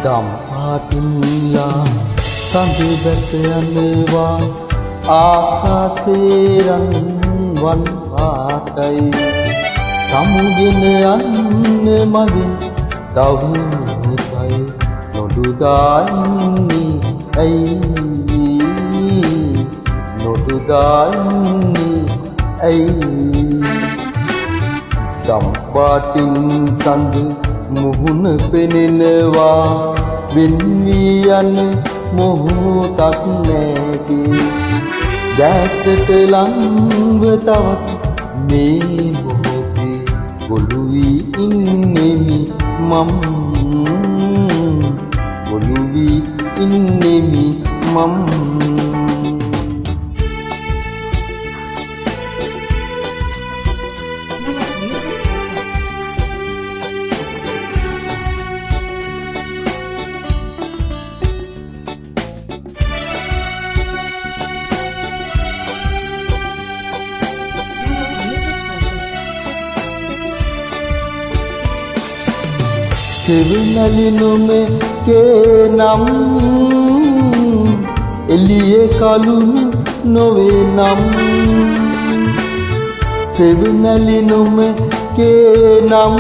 දම්පාටින්ලා සඳ බැස යනවා ආකාසේ රන්වන් පාටයි සමුගෙන යන්න මගින් තව මුසයි නොදුදා ඉන්නේ ඇයි නොදුදා ඉන්නේ ඇයි දම්පාටින් සඳ මුහුණ පෙනෙනවා වෙන් වී යන මොහොතක් නැගේ දැසට ලංව තවත් මේ මොහොතේ ගොළු වී ඉන්නෙමි මම් ගොළු වී ඉන්නෙමි මම් සෙවනලිනුමේ කේනම් එළියේ කලුණු නොවේ නම් සෙවනලිනුමේ කේනම්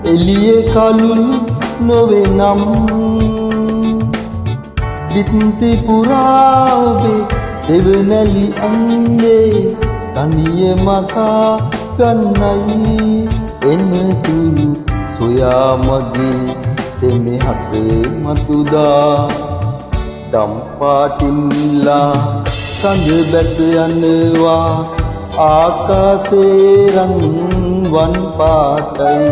එළියේ කලුණු නොවේ නම් බිත්ති පුරා ඔබේ සෙවනලි අන්දේ තනිය මකා ගන්නයි එනතුරු සොයා මගේ සෙනෙහස මතුදා දම්පාටින්ලා සඳ බැස යනවා ආකාසේ රන්වන් පාටයි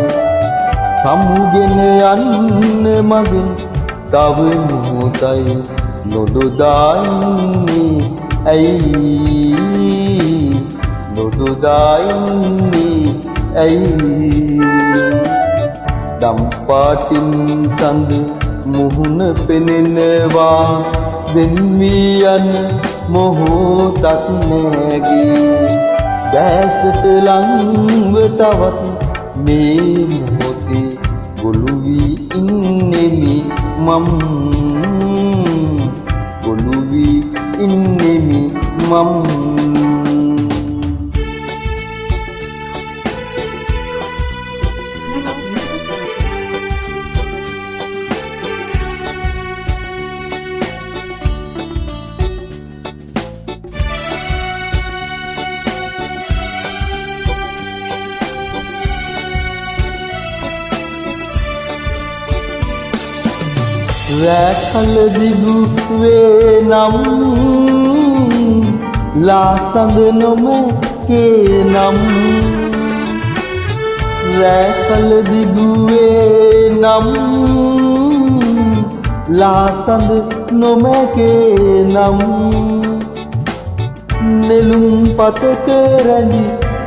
සමුගෙන යන්න මගින් තව මොහොතයි නොදුදා ඉන්නේ ඇයි නොදුදා ඉන්නේ ඇයි දම්පාටින් සඳ මුහුණ පෙනෙනවා වෙන් වී යන මොහොතක් නැගේ දැසට ලංව තවත් මේ මොහොතේ ගොළු වී ඉන්නෙමි මම් ගොළු වී ඉන්නෙමි මම් රැකල දිගු වේ නම් ලාසඳ නොමකේ නම් රැකල දිගු වේ නම් ලාසඳ නොමකේ නම් නෙළුම් පතක රැඳි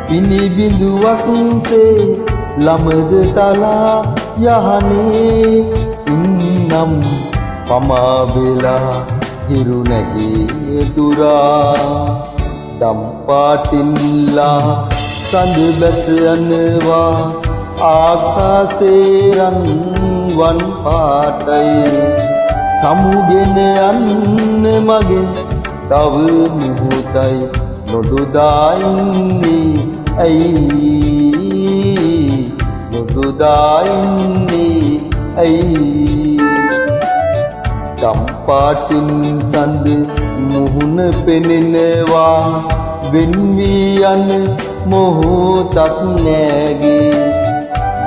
පිනි බිඳුවක්සේ ළමද තලා යහනේ ඉන්නම් පමා වෙලා හිරු නැගී තුරා දම්පාටින්ලා සඳ බැස යනවා ආකාසේ රන්වන් පාටයි සමුගෙන යන්න මගෙන් තව මොහොතයි නොදුදා ඉන්නේ ඇයි නොදුදා ඉන්නේ ඇයි දම්පාටින් සඳ මුහුණ පෙනෙනවා වෙන් වී යන මොහොතක් නැගේ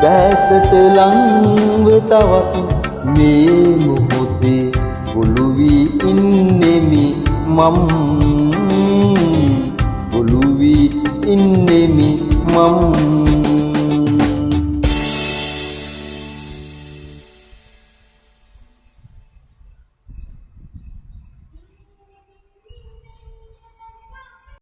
දැසට ලංව තවත් මේ මොහොතේ ගොළු වී ඉන්නෙමි මම්